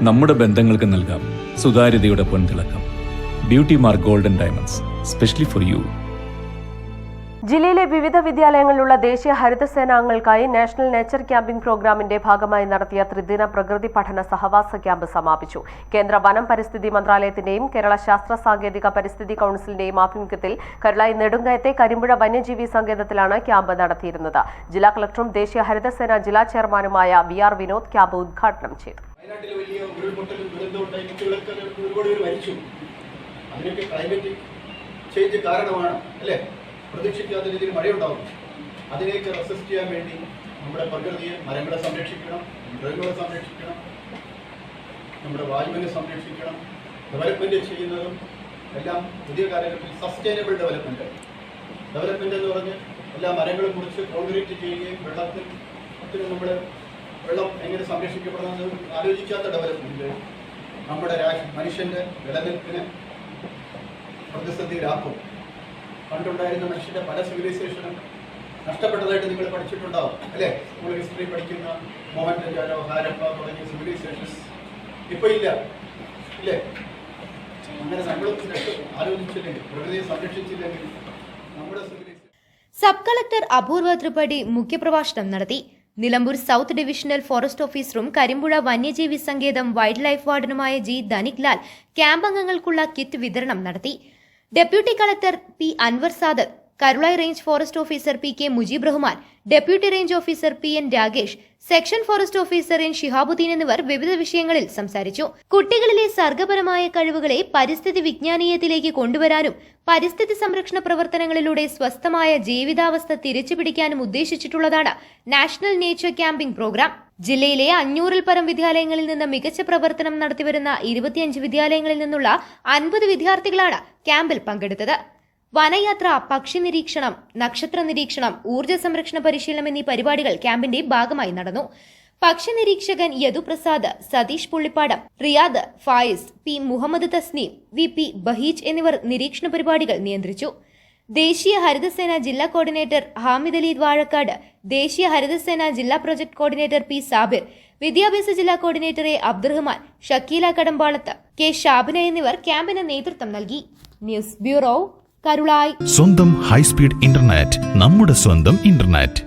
നമ്മുടെ ബന്ധങ്ങൾക്ക് നൽകാം സുതാര്യതയുടെ പൊൻതിളക്കം. Beauty mark golden diamonds, specially for you. ജില്ലയിലെ വിവിധ വിദ്യാലയങ്ങളിലുള്ള ദേശീയ ഹരിതസേനാംഗങ്ങൾക്കായി നാഷണൽ നേച്ചർ ക്യാമ്പിംഗ് പ്രോഗ്രാമിന്റെ ഭാഗമായി നടത്തിയ ത്രിദിന പ്രകൃതി പഠന സഹവാസ ക്യാമ്പ് സമാപിച്ചു. കേന്ദ്ര വനം പരിസ്ഥിതി മന്ത്രാലയത്തിന്റെയും കേരള ശാസ്ത്ര സാങ്കേതിക പരിസ്ഥിതി കൌൺസിലിന്റെയും ആഭിമുഖ്യത്തിൽ കരുളായി നെടുങ്കയത്തെ കരിമ്പുഴ വന്യജീവി സങ്കേതത്തിലാണ് ക്യാമ്പ് നടത്തിയിരുന്നത്. ജില്ലാ കളക്ടറും ദേശീയ ഹരിതസേന ജില്ലാ ചെയർമാനുമായ VR വിനോദ് ക്യാമ്പ് ഉദ്ഘാടനം ചെയ്തു. പ്രതീക്ഷിക്കാത്ത രീതിയിൽ മഴയുണ്ടാവും. അതിനെയൊക്കെ റെസിസ്റ്റ് ചെയ്യാൻ വേണ്ടി നമ്മുടെ പ്രകൃതിയെ, മരങ്ങളെ സംരക്ഷിക്കണം, മൃഗങ്ങളെ സംരക്ഷിക്കണം, നമ്മുടെ വായുവിനെ സംരക്ഷിക്കണം. ഡെവലപ്മെൻറ്റ് ചെയ്യുന്നതും എല്ലാം പുതിയ കാലഘട്ടത്തിൽ സസ്റ്റൈനബിൾ ഡെവലപ്മെൻറ്റ് എന്ന് പറഞ്ഞ് എല്ലാ മരങ്ങളും മുറിച്ച് കോൺക്രീറ്റ് ചെയ്യുകയും വെള്ളത്തിന് നമ്മൾ വെള്ളം എങ്ങനെ സംരക്ഷിക്കപ്പെടുന്നത് ആലോചിക്കാത്ത ഡെവലപ്മെൻറ്റ് നമ്മുടെ മനുഷ്യൻ്റെ നിലനിൽപ്പിനെ പ്രതിസന്ധിയിലാക്കും. പണ്ടുണ്ടായിരുന്ന മനുഷ്യന്റെ പല സിവിലൈസേഷനും നഷ്ടപ്പെട്ടതായിട്ട് നിങ്ങൾ പഠിച്ചിട്ടുണ്ടാവും അല്ലേ? സ്കൂൾ ഹിസ്റ്ററി പഠിക്കുന്ന മോഹൻജാരോ, ഹാരപ്പ തുടങ്ങിയ സിവിലൈസേഷൻസ് ഇപ്പോൾ ഇല്ല ഇല്ലേ? അങ്ങനെ നമ്മൾ ആലോചിച്ചില്ലെങ്കിൽ, പ്രകൃതിയെ സംരക്ഷിച്ചില്ലെങ്കിൽ നമ്മുടെ സിവിലൈസേഷൻ. സബ് കളക്ടർ അപൂർവ ത്രിപാഠി മുഖ്യപ്രഭാഷണം നടത്തി. നിലമ്പൂർ സൗത്ത് ഡിവിഷണൽ ഫോറസ്റ്റ് ഓഫീസറും കരിമ്പുഴ വന്യജീവി സങ്കേതം വൈൽഡ് ലൈഫ് വാർഡനുമായ G. ധനിക് ലാൽ ക്യാമ്പ് അംഗങ്ങൾക്കുള്ള കിറ്റ് വിതരണം നടത്തി. Deputy collector P. Anwar Sadath, Karulai range forest officer P. K. Mujeeb Rahman, deputy range officer P. N. Ragesh, section forest officer N. Shihabuddin എന്നിവർ വിവിധ വിഷയങ്ങളിൽ സംസാരിച്ചു. കുട്ടികളിലെ സർഗപരമായ കഴിവുകളെ പരിസ്ഥിതി വിജ്ഞാനീയത്തിലേക്ക് കൊണ്ടുവരാനും പരിസ്ഥിതി സംരക്ഷണ പ്രവർത്തനങ്ങളിലൂടെ സ്വസ്ഥമായ ജീവിതാവസ്ഥ തിരിച്ചുപിടിക്കാനും ഉദ്ദേശിച്ചിട്ടുള്ളതാണ് നാഷണൽ നേച്ചർ ക്യാമ്പിംഗ് പ്രോഗ്രാം. ജില്ലയിലെ 500-ൽ പരം വിദ്യാലയങ്ങളിൽ നിന്ന് മികച്ച പ്രവർത്തനം നടത്തിവരുന്ന 25 വിദ്യാലയങ്ങളിൽ നിന്നുള്ള 50 വിദ്യാർത്ഥികളാണ് ക്യാമ്പിൽ പങ്കെടുത്തത്. വനയാത്ര, പക്ഷി നിരീക്ഷണം, നക്ഷത്ര നിരീക്ഷണം, ഊർജ്ജ സംരക്ഷണ പരിശീലനം എന്നീ പരിപാടികൾ ക്യാമ്പിന്റെ ഭാഗമായി നടന്നു. പക്ഷി നിരീക്ഷകൻ യദുപ്രസാദ്, സതീഷ് പുള്ളിപ്പാടം, റിയാദ്, ഫായിസ്, P. മുഹമ്മദ് തസ്നീം, VP ബഹീജ് എന്നിവർ നിരീക്ഷണ പരിപാടികൾ നിയന്ത്രിച്ചു. ദേശീയ ഹരിതസേന ജില്ലാ കോർഡിനേറ്റർ ഹാമിദ് അലി വാഴക്കാട്, ദേശീയ ഹരിതസേന ജില്ലാ പ്രൊജക്ട് കോർഡിനേറ്റർ P. സാബിർ, വിദ്യാഭ്യാസ ജില്ലാ coordinator A. Abdurahman, Shakeela Kadambalath, K. Shabina എന്നിവർ ക്യാമ്പിന് നേതൃത്വം നൽകി. News bureau, Karulai. സ്വന്തം ഹൈസ്പീഡ് ഇന്റർനെറ്റ്, നമ്മുടെ സ്വന്തം ഇന്റർനെറ്റ്.